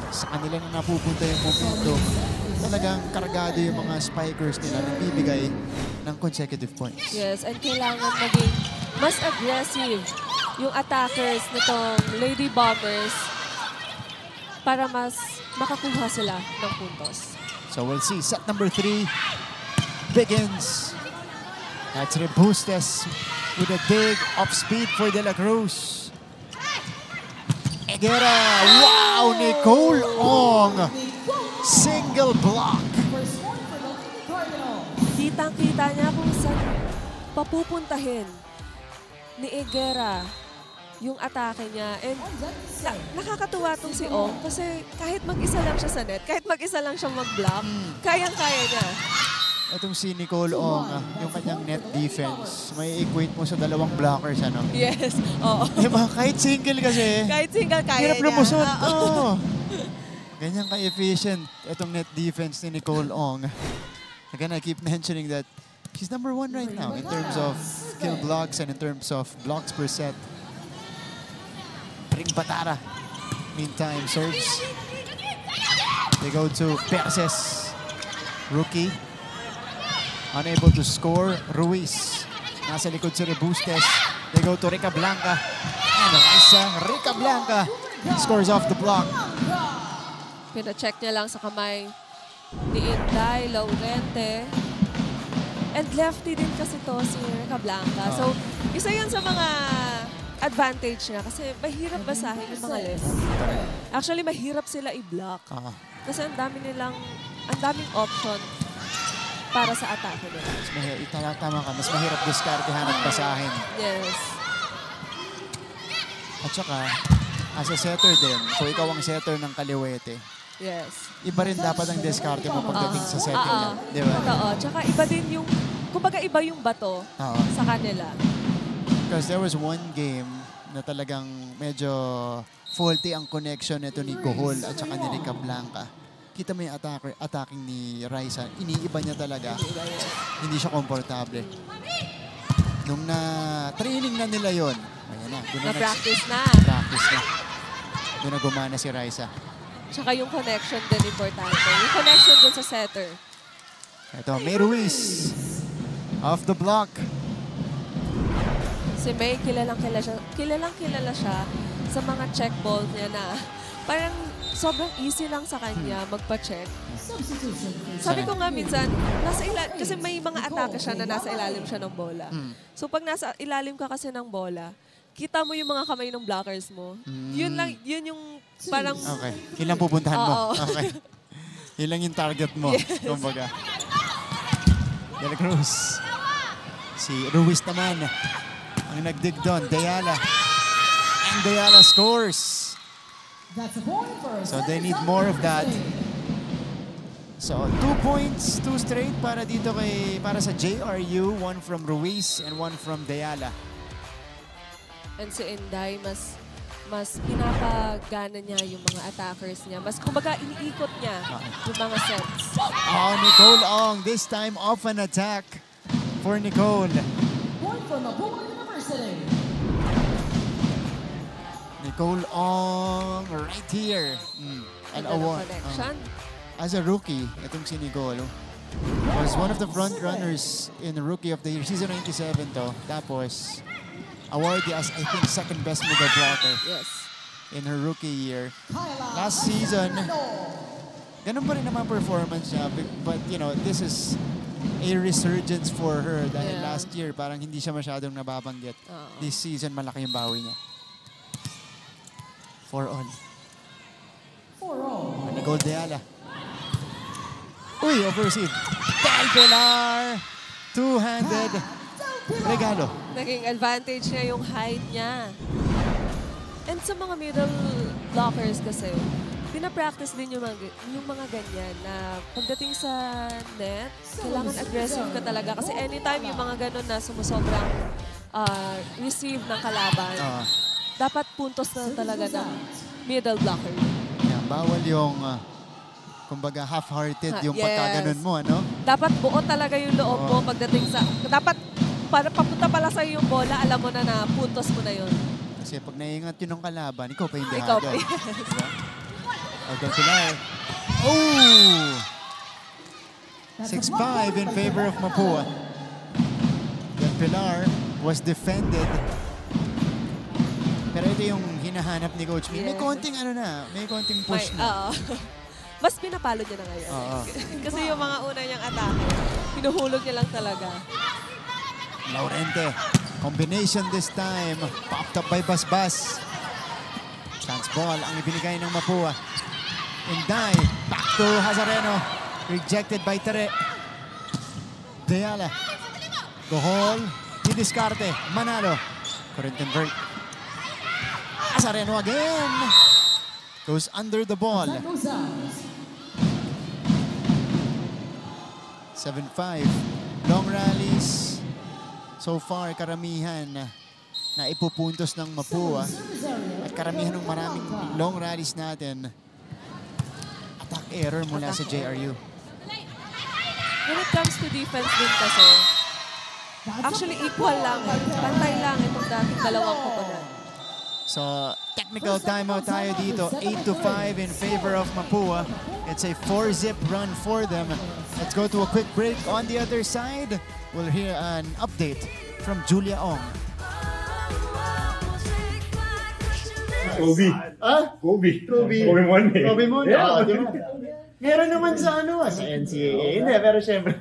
sa kanila na napupunta yung momentum, talagang kargado yung mga spikers nila na bibigay ng consecutive points. Yes, and kailangan maging mas aggressive yung attackers nitong Lady Bombers para mas makakuha sila ng puntos. So we'll see. Set number 3 begins. That's Rebustes with a dig off speed for De La Cruz. Higuera. Wow! Nicole Ong. Single block. Kitang-kita niya kung saan papupuntahin ni Higuera yung atake niya. And nakakatuwa tong si Ong kasi kahit mag-isa lang siya sa net, kahit mag-isa lang siya mag-block, kayang-kaya niya. Itong si Nicole Ong, yung kanyang net defense, may equate mo sa dalawang blockers, ano? Yes, oo. Diba? Kahit single kasi. Kahit single, kaya hirap niya. lumusot. Oh. Ganyan ka-efficient itong net defense ni Nicole Ong. Again, I keep mentioning that she's number 1 right now in terms of kill blocks and in terms of blocks per set. Ring Batara. Meantime, serves. They go to Perses. Rookie. Unable to score. Ruiz. Nasa likod si Rebustes. They go to Rica Blanca. And Raisa. Rica Blanca scores off the block. Pina-check niya lang sa kamay ni Inday Laurente. And lefty din kasi to si Rica Blanca. So, isa yan sa mga advantage niya kasi mahirap basahin yung mga left. Actually, mahirap sila i-block. Kasi ang daming option para sa atake nila. Tama ka, mas mahirap diskartehan at basahin. Yes. At saka, as a setter din, kung ikaw ang setter ng kaliwete, yes, iba rin dapat ang diskarte mo pagdating sa setting niya. Di ba? Totoo. Tsaka iba din yung, kumbaga iba yung bato sa kanila. Because there was one game na talagang medyo faulty ang connection nito ni Gohol at saka ni Rica Blanca. Kita mo yung attacking ni Raisa, iniiba niya talaga. Hindi siya komportable. Nung na-training na nila yon, ayan na. Na-practice na. Practice na. Doon na gumana si Raisa. Tsaka yung connection din importante. Yung connection din sa setter. Ito, May Ruiz. Off the block. Si May, kilalang-kilala siya sa mga check ball niya na parang sobrang easy lang sa kanya magpa-check. Sabi ko nga minsan, kasi may mga atake siya na nasa ilalim siya ng bola. So pag nasa ilalim ka kasi ng bola, kita mo yung mga kamay ng blockers mo. Yun yung parang... Okay. Yun lang pupuntahan mo. Okay. Yun lang yung target mo. Yes. Kumbaga. De La Cruz. Si Ruiz naman. Ang nagdig doon. Deyala. And Deyala scores. So they need more of that. So 2 points, 2 straight para dito para sa JRU. 1 from Ruiz and 1 from Deyala. And si Inday, mas pinapagana niya yung mga attackers niya. Mas kumbaga iniikot niya yung mga sets. Oh, Nicole Ong. This time off an attack for Nicole. One from Abuja University. Nicole Ong right here. And as a rookie, itong si Nicole was one of the front runners in the Rookie of the Year. Season 97 to. Tapos, awarded as, I think, second best middle blocker in her rookie year. Last season, ganun pa rin naman performance niya. But, you know, this is a resurgence for her dahil last year parang hindi siya masyadong nababanggit. This season, malaki yung bawi niya. 4 all. Nicole Deyala. Uy, overseed. Del Pilar. Two-handed regalo. Naging advantage niya yung height niya. And sa mga middle blockers kasi, pinapractice din yung mga ganyan na pagdating sa net, kailangan aggressive ka talaga. Kasi anytime yung mga ganun na sumusobrang receive ng kalaban, dapat puntos na talaga ng middle blocker. Yeah, bawal yung, kumbaga, half-hearted yung pagkaganon mo, ano? Dapat buo talaga yung loob mo pagdating sa... Dapat, para papunta pala sa'yo yung bola, alam mo na puntos mo na yun. Kasi pag naiingat yun ng kalaban, ikaw pa yung Ikaw dehado. pa, yes. Del Pilar. Oh! 6-5 in favor of Mapua. Del Pilar was defended. Pero ito yung hinahanap ni Coach Min. May konting may konting push na. Mas pinapalo niya na ngayon. Kasi yung mga una niyang atake, hinuhulog niya lang talaga. Laurente. Combination this time. Popped up by Basbas. Chance ball ang ibinigay ng Mapua. Inday. Back to Hazareno. Rejected by Tere. Deala. Gohol. Didiskarte. Manalo. Couldn't convert. Hazareno again. Goes under the ball. 7-5. Long rallies. So far, karamihan na ipupuntos ng Mapua. At karamihan ng maraming long rallies natin. Attack error mula sa JRU. When it comes to defense din kasi, actually equal lang. Pantay lang itong dating dalawang koponan. So, technical timeout tayo dito. 8-5 in favor of Mapua. It's a 4-zip run for them. Let's go to a quick break. On the other side, we'll hear an update from Julia Ong. Kobe. Kobe. Kobe Mon eh. Kobe Mon? Oo, di ba? Meron naman sa sa NCAA. Hindi, pero syempre.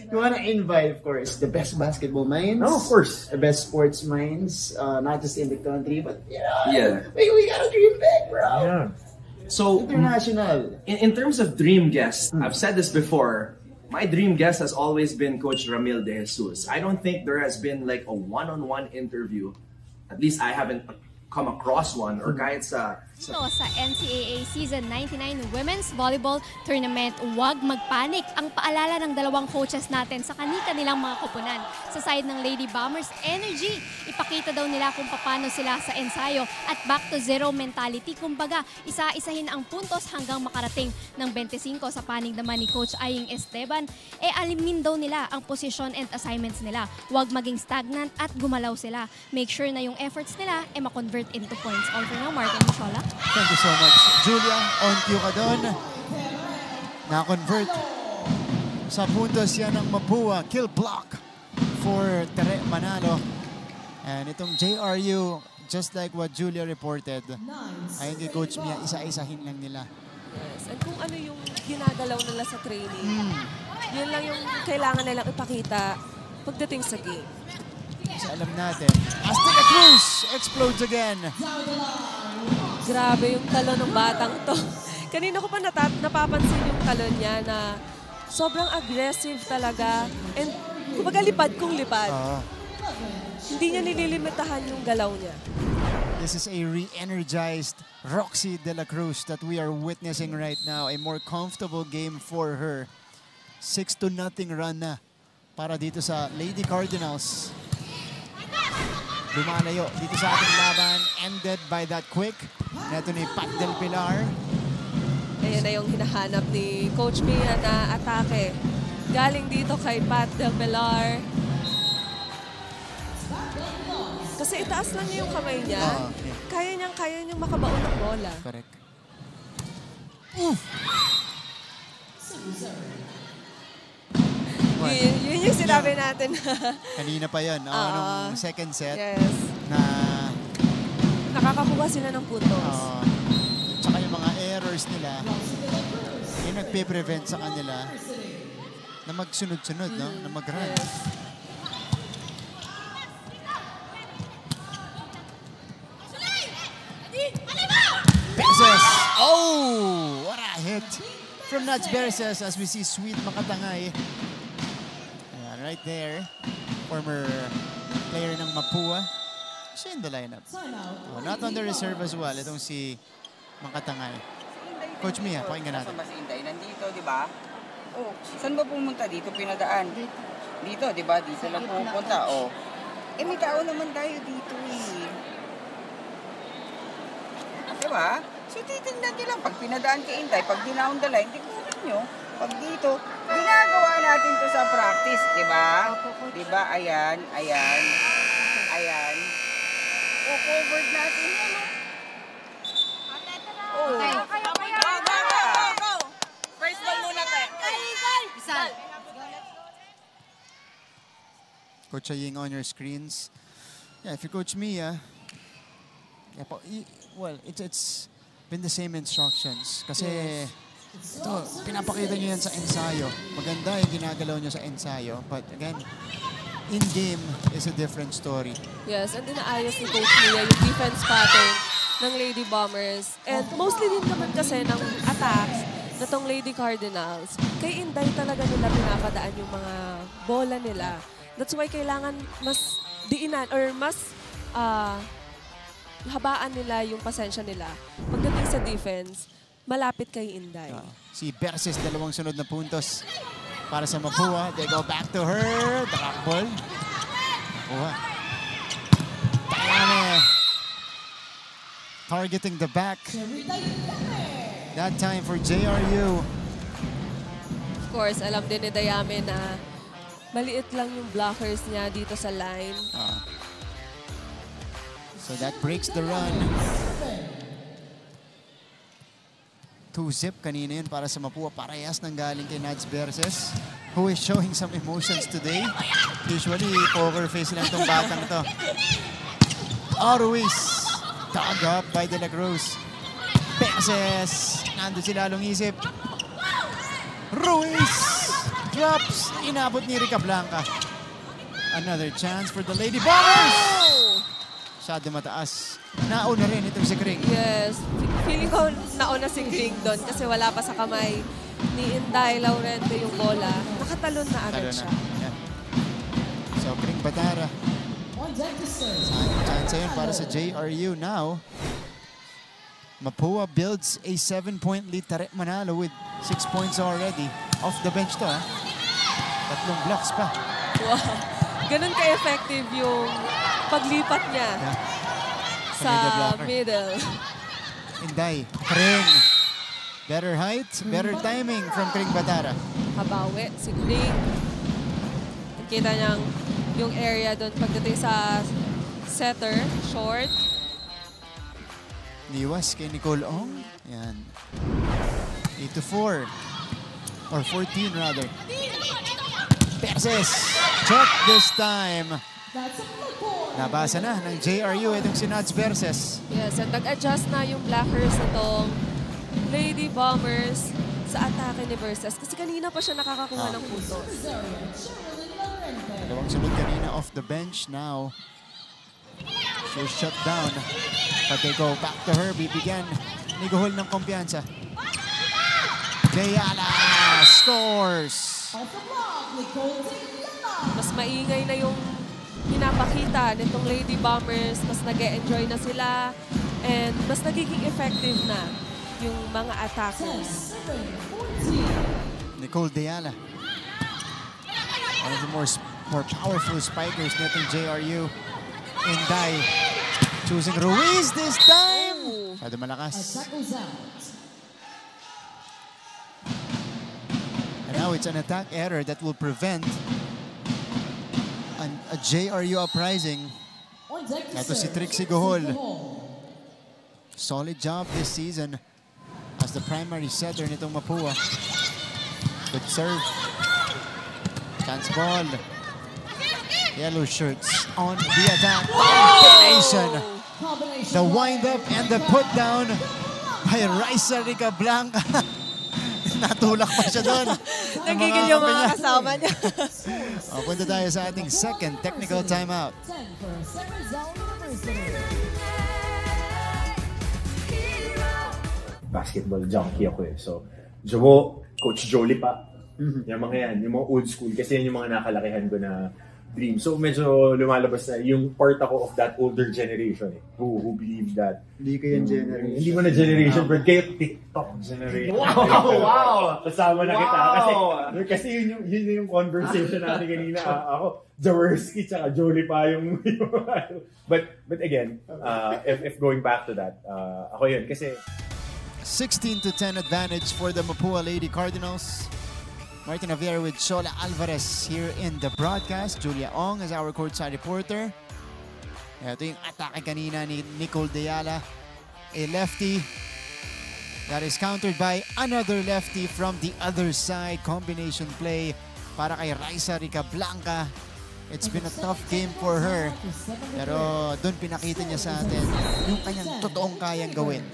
You wanna invite, of course, the best basketball minds. No, of course. The best sports minds, not just in the country, but, Yeah. we gotta dream big, bro. Yeah. So, International. in terms of dream guests, I've said this before, my dream guest has always been Coach Ramil De Jesus. I don't think there has been like a one-on-one interview. At least I haven't come across one or kahit sa Sa NCAA Season 99 Women's Volleyball Tournament, huwag magpanik. Ang paalala ng dalawang coaches natin sa kanilang mga koponan. Sa side ng Lady Bombers, energy. Ipakita daw nila kung paano sila sa ensayo at back to zero mentality. Kumbaga, isa-isahin ang puntos hanggang makarating ng 25 sa panig naman ni Coach Aying Esteban. Alimin daw nila ang position and assignments nila. Huwag maging stagnant at gumalaw sila. Make sure na yung efforts nila ma-convert into points. All for now, Martin Michola. Thank you so much. Julia, on cue ka doon. Na-convert. Sa puntos yan ng Mapua. Kill block for Tere Manalo. And itong JRU, just like what Julia reported, ayon kay Coach Mia, isa-isahin lang nila. Yes. And kung ano yung ginagalaw nila sa training, yun lang yung kailangan nilang ipakita pagdating sa game. Kasi alam natin, Azteca Cruz explodes again. Grabe yung talon ng batang to. Kanina ko pa napapansin yung talon niya na sobrang aggressive talaga. And kumbaga lipad kung lipad. Hindi niya nililimitahan yung galaw niya. This is a re-energized Roxy De La Cruz that we are witnessing right now. A more comfortable game for her. 6-0 run na para dito sa Lady Cardinals. Lumalayo dito sa ating laban. Ended by that quick. Neto ni Pat Del Pilar. Ayan na yung hinahanap ni Coach Mia na atake. Galing dito kay Pat Del Pilar. Kasi itaas lang niya yung kamay niya. Kaya niyang makabaon ng bola. Correct. Yun yung sinabi natin. Kanina pa yun. Nung second set. Yes. Na nakakakuha sila ng puntos. Tsaka yung mga errors nila, yung nagpe-prevent sa kanila na magsunod-sunod, no? Na mag-run. Yes. Berses! Oh! What a hit from Nats Berses as we see Sweet Makatangay. Ayan, right there. Former player ng Mapua. Siya in the lineup. Not on the reserve as well. Itong si Makatangay. Coach Mia, pakinggan natin. Saan ba si Inday? Nandito, di ba? Oh, saan ba pumunta? Dito pinadaan. Dito, di ba? Dito lang pupunta. Oh. May tao naman tayo dito eh. Di ba? So titignan nyo lang. Pag pinadaan kay Inday, pag dinaon the line, tignan nyo. Pag dito, ginagawa natin to sa practice, di ba? Di ba? Ayan, ayan. Ayan. O, covered natin yan, oh. Oh. Coach Ying on your screens. Yeah, if you coach me, well, it's been the same instructions. Kasi ito, pinapakita nyo yan sa ensayo. Maganda yung ginagalaw nyo sa ensayo. But again, in-game is a different story. Yes, and inaayos ni Coach Mia yung defense pattern ng Lady Bombers. And mostly din naman kasi ng attacks na tong Lady Cardinals. Kay Inday talaga nila pinapadaan yung mga bola nila. That's why kailangan mas diinan or mas habaan nila yung pasensya nila. Pagdating sa defense, malapit kay Inday. Si Berses, 2 sunod na puntos para sa Mapua. They go back to her. Drop ball. Dayame targeting the back. That time for JRU. Of course, alam din ni Dayame na maliit lang yung blockers niya dito sa line. So that breaks the run. 2-zip kanina yun para sa Mapua. Parehas nang galing kay Nads Berses, who is showing some emotions today. Usually, poker face lang itong batang to. Ruiz, dug up by De La Cruz. Berses, nandun si lalong isip. Ruiz, drops, inabot ni Rica Blanca. Another chance for the Lady Bombers. Masyado mataas. Nauna rin itong si Kring. Yes. Feeling ko nauna si Kring doon kasi wala pa sa kamay ni Inday Laurente yung bola. Nakatalon na agad siya. Yeah. So, Kring Batara. Chance yun para sa JRU now. Mapua builds a 7-point lead. Taret Manalo with 6 points already. Off the bench to, 3 blocks pa. Wow. Ganun ka-effective yung paglipat niya sa middle. Inday, Kring. Better height, better timing from Kring Batara. Kabawi si Kring. Nakita niyang yung area doon pagdating sa setter, short. Liwas kay Nicole Ong. Yan. 8-4. Or 14 rather. Berses. Check this time. Nabasa na ng JRU itong si Nads Berses. Yes, at nag-adjust na yung Blackers itong Lady Bombers sa atake ni Berses. Kasi kanina pa siya nakakakuha ng putos. 2 sunod kanina off the bench. Now, she's shut down. But they go back to her. Bibigyan ni Gohol ng kumpiyansa. Deyala scores! Mas maingay na yung pinapakita nitong Lady Bombers. Mas nag-e-enjoy na sila. And mas nagiging effective na yung mga attackers. Nicole Deyala. One of the more powerful spikers nitong JRU. Inday choosing Ruiz this time. Masyado malakas. And now it's an attack error that will prevent a JRU uprising. Ito si Trixie Gohol. Solid job this season as the primary setter nitong Mapua. Good serve. Chance ball. Yellow shirts on the attack. Combination. The wind-up and the put-down by Raisa Rica Blanca. Natulak pa siya doon. Nagigil yung mga kasama niya. Punta tayo sa ating second technical timeout. Basketball junkie ako eh. So, Jomo, Coach Jolie pa. Yung mga yan, yung mga old school. Kasi yan yung mga nakalakihan ko na dream. So medyo lumalabas na yung part ako of that older generation eh, who believe that. Hindi ko yung generation. Hindi mo na generation, but kayo TikTok generation. Wow! Kasama na kita. Kasi yun yung conversation natin kanina. Ako, Jaworski tsaka Jolie pa yung but again, if going back to that, ako yun kasi 16-10 advantage for the Mapua Lady Cardinals. Martin Javier with Shola Alvarez here in the broadcast. Julia Ong is our courtside reporter. Ito yung atake kanina ni Nicole Deyala. A lefty that is countered by another lefty from the other side. Combination play para kay Raisa Rica Blanca. It's been a tough game for her. Pero doon pinakita niya sa atin yung kanyang totoong kayang gawin.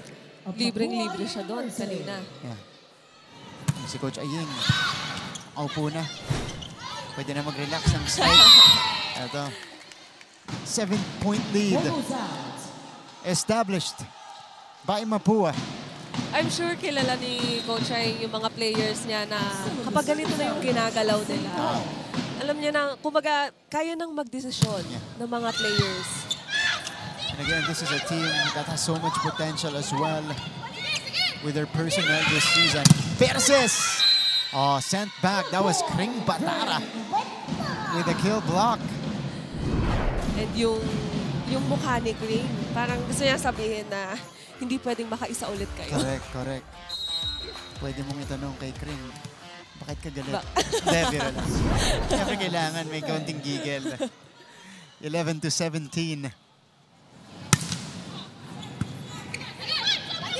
Libreng-libre siya doon kanina. Yeah. Si Coach Aying. Aupo na. Pwede na mag-relax ang side. Ito. 7-point lead. Established by Mapua. I'm sure kilala ni Coach Ay yung mga players niya na kapag ganito na yung ginagalaw nila. Alam niya na, kumbaga, kaya nang magdesisyon ng mga players. And again, this is a team that has so much potential as well with their personnel this season. Perses! Oh, sent back. That was Kring Batara with a kill block. And yung mukha ni Kring, parang gusto niya sabihin na hindi pwedeng makaisa ulit kayo. Correct. Pwede mong itanong kay Kring, bakit ka galit? Hindi, biro lang. Siyempre kailangan may kaunting gigil. 11-17.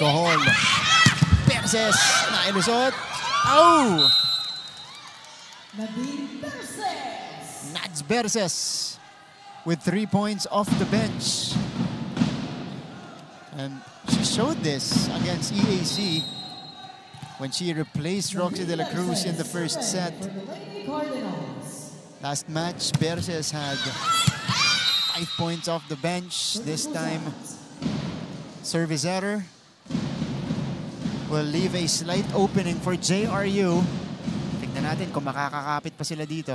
Kohol. Perses. Nailusot. Oh! Nads Perses with 3 points off the bench. And she showed this against EAC when she replaced Roxy De La Cruz in the first set. Last match, Perses had 5 points off the bench. This time, service error will leave a slight opening for JRU. Tignan natin kung makakakapit pa sila dito.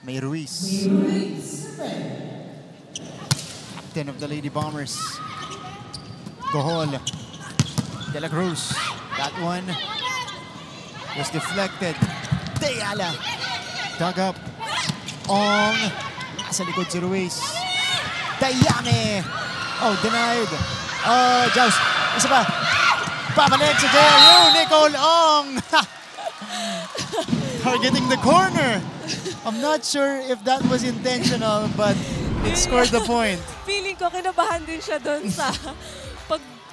May Ruiz. Captain of the Lady Bombers. Kohol. De La Cruz. That one was deflected. Deyala. Dug up. Ong. Nasa likod si Ruiz. Dayane. Oh, denied. Oh, Joust. Isa pa. Pabalik si JRU. Nicole Ong. Targeting the corner. I'm not sure if that was intentional, but it scored the point. Feeling ko kinabahan din siya doon sa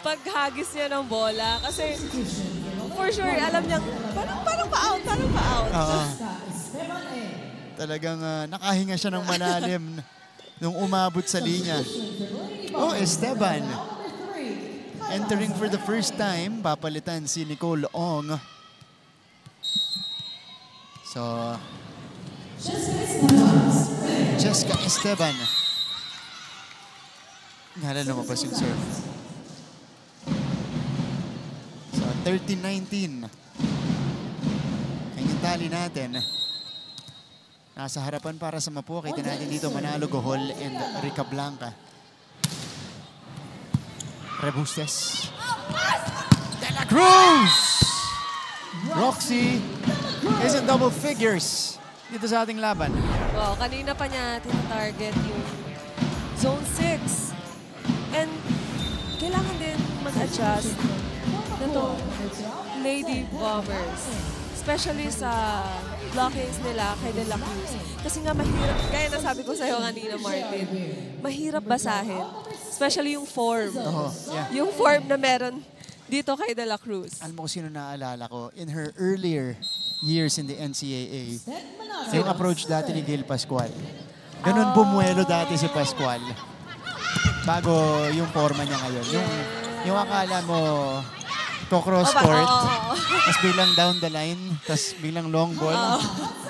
paghagis niya ng bola. Kasi for sure, alam niya, parang pa-out. Talagang nakahinga siya ng malalim nung umabot sa linya. Oh, Esteban. Entering for the first time, papalitan si Nicole Ong. So, Jessica Esteban. Ngalan lumabas yung serve. So, 13-19. Kanyang tali natin. Nasa harapan para sa Mapua. Kita natin dito Manalo Gohol and Rica Blanca. Rebustes. De La Cruz! Roxy is in double figures dito sa ating laban. Wow, kanina pa niya tina-target yung Zone 6. And kailangan din mag-adjust na itong Lady Bombers. Especially sa blockings nila kay De La Cruz. Kasi nga mahirap, kaya nasabi ko sa'yo kanina, Martin, mahirap basahin. Especially yung form. Yung form na meron dito kay De La Cruz. Alam mo kung sino naalala ko? In her earlier years in the NCAA, yung approach dati ni Gil Pascual. Ganun bumuelo dati si Pascual. Bago yung forma niya ngayon. Yung akala mo, to cross court, tapos biglang down the line, tapos biglang long ball.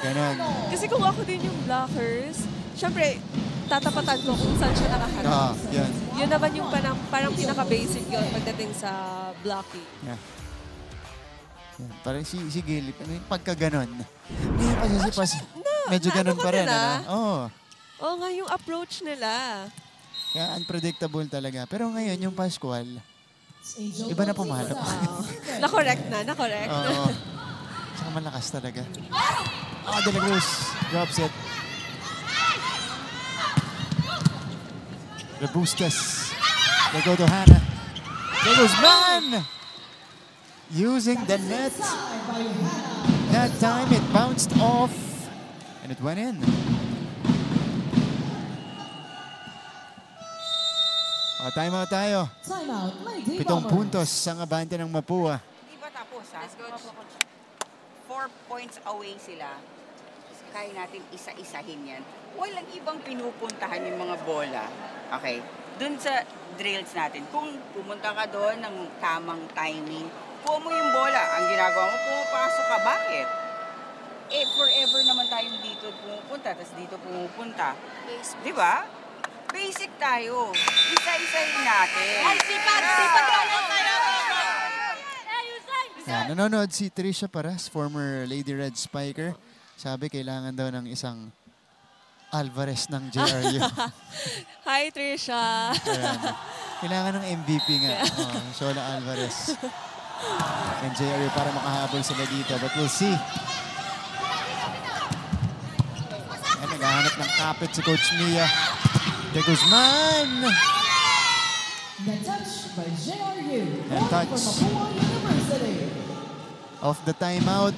Ganun. Kasi kung ako din yung blockers, syempre, tatapatan ko kung saan siya nakaharap. Yun. Yun naman yung parang pinaka-basic yun pagdating sa blocking. Yeah. Yan. Parang si Gil, pagka ganun. Ngayon kasi si Pas, medyo ganun pa rin. Oo nga, yung approach nila. Kaya unpredictable talaga. Pero ngayon, yung Pascual, iba na pumalap. Na-correct na. Oo. Saka malakas talaga. De La Cruz drops it. Rebustes. They go to Hannah. There goes Man! Using the net. That time it bounced off and it went in. Timeout tayo. 7 puntos ang abante ng Mapua. Hindi ba tapos, ha? 4 points away sila. kaya natin isa-isahin yan. Walang ibang pinupuntahan yung mga bola. Okay? Doon sa drills natin, kung pumunta ka doon ng tamang timing, kuha mo yung bola. Ang ginagawa mo, pumapasok ka. Bakit? Eh, forever naman tayong dito pumupunta, tapos dito pumupunta. Di ba? Basic tayo. Isa-isahin natin. Ay, sipag! Yeah, nanonood si Trisha Paras, former Lady Red Spiker. Sabi kailangan daw ng isang Alvarez ng JRU. Hi, Trisha. Ayan. Kailangan ng MVP nga. Shola Alvarez. And JRU para makahabol sila dito. But we'll see. Ayan, naghahanap ng kapit si Coach Mia. De Guzman. The touch by JRU. And touch. From Mapua University. Off the timeout.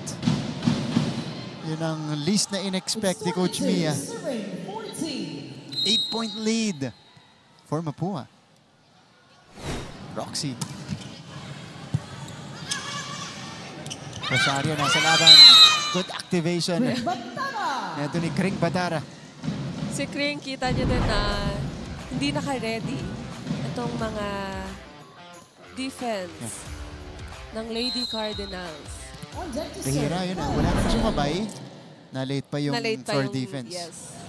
Yun ang least na in-expect ni Coach Mia. 8-point lead for Mapua. Roxy. Rosario nasa laban. Good activation. Ito ni Kring Batara. Si Kring, kita niyo din na hindi naka-ready itong mga defense ng Lady Cardinals. Bihira yun. Wala na sumabay. Na-late pa yung for defense. Yes.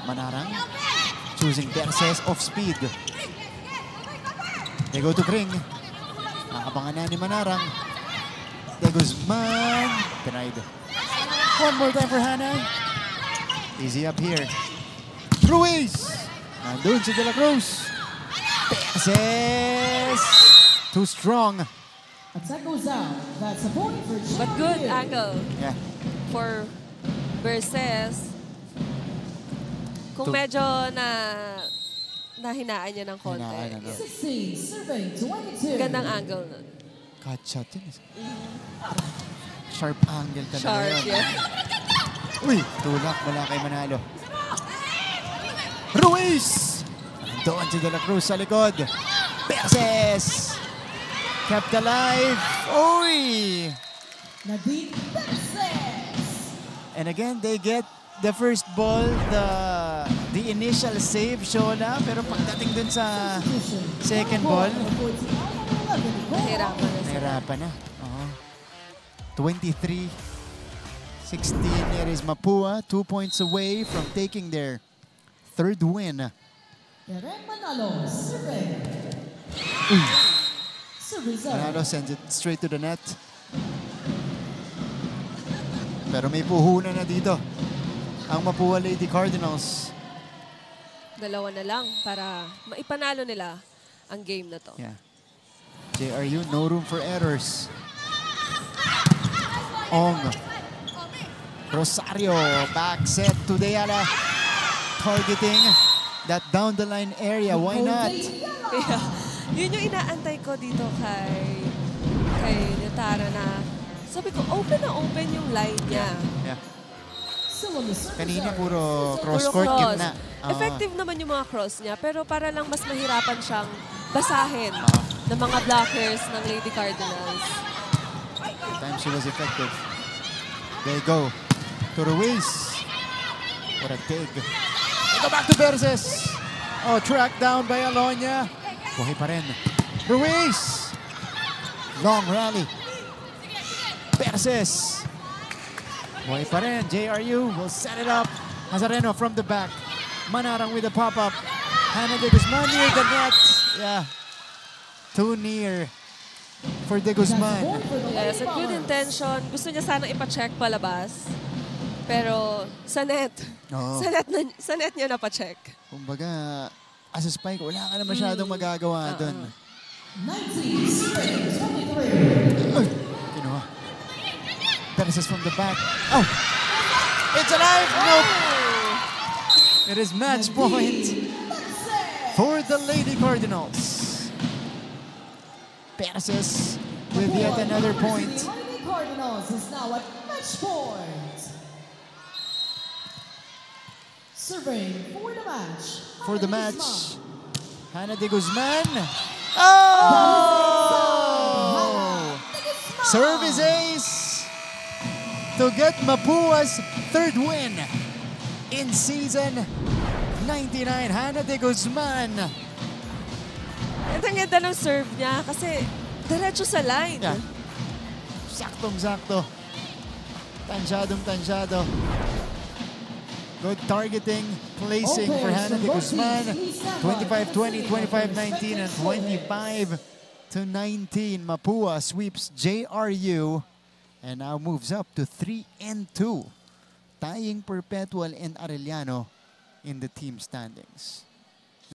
Manarang. Choosing Perses off speed. They go to Kring. Nakapangan na ni Manarang. De Guzman. Denied. One more time for Hannah. Easy up here. Ruiz. Nandun si De La Cruz. Perses. Too strong. Attack goes out. That's a point for JRU. But good angle Yeah. for Verses. Kung medyo nahinaan niya ng konti. Hinaan, ano. 16, serving 22. Gandang angle nun. Cut shot yun. Sharp angle talaga Sharp, yun. yeah. Uy, tulak mula kay Manalo. Ruiz! Doon si De La Cruz sa likod. Perses! Kept alive. Uy! Nadine Perses. And again, they get the first ball, the initial save, Shola. Pero pagdating dun sa second ball, Nahirapan na siya. nahirapan na. 23-16. It is Mapua, 2 points away from taking their third win. Eren Manalo, serving. Service out. Manalo sends it straight to the net. Pero may puhunan na dito ang Mapua Lady Cardinals. Dalawa na lang para maipanalo nila ang game na to. Yeah. JRU, no room for errors. Ong. Rosario, back set to Deyala. Targeting that down the line area. Why not? Yeah. Yun yung inaantay ko dito kay Netara na sabi ko, open na open yung line niya. Yeah. Still on the service Kanina area. puro Puro cross-court gitna. Effective naman yung mga cross niya, pero para lang mas mahirapan siyang basahin ng mga blockers ng Lady Cardinals. The time she was effective. There you go. To Ruiz. What a dig. They go back to Perses. Oh, tracked down by Alonia. Buhay pa rin. Ruiz. Long rally. Perses. Buhay pa rin. JRU will set it up. Nazareno from the back. Manarang with the pop-up. Hannah De Guzman near the net. Yeah. Too near for De Guzman. Yes, a good intention. Gusto niya sanang ipa-check palabas. Pero sa net. Oo. Sa net niya napacheck. Kumbaga, as a spike, wala ka na masyadong magagawa doon. 19, serving 23. Ay, kinuha. Perses from the back. Oh! It's alive! Nope! It is match point for the Lady Cardinals. Perses with yet another point. Lady Cardinals is now at match point. Serving for the match. For the match, Hannah De Guzman. Oh! Service ace to get Mapua's third win in season 99. Hannah de Guzman. At ang ganda ng serve niya kasi diretso sa line. Yeah. Saktong-sakto. Tansyadong-tansyado. Good targeting, placing for Hannah de Guzman. 25-20, 25-19, and 25-19. Mapua sweeps JRU and now moves up to 3-2. Tying Perpetual and Arellano in the team standings.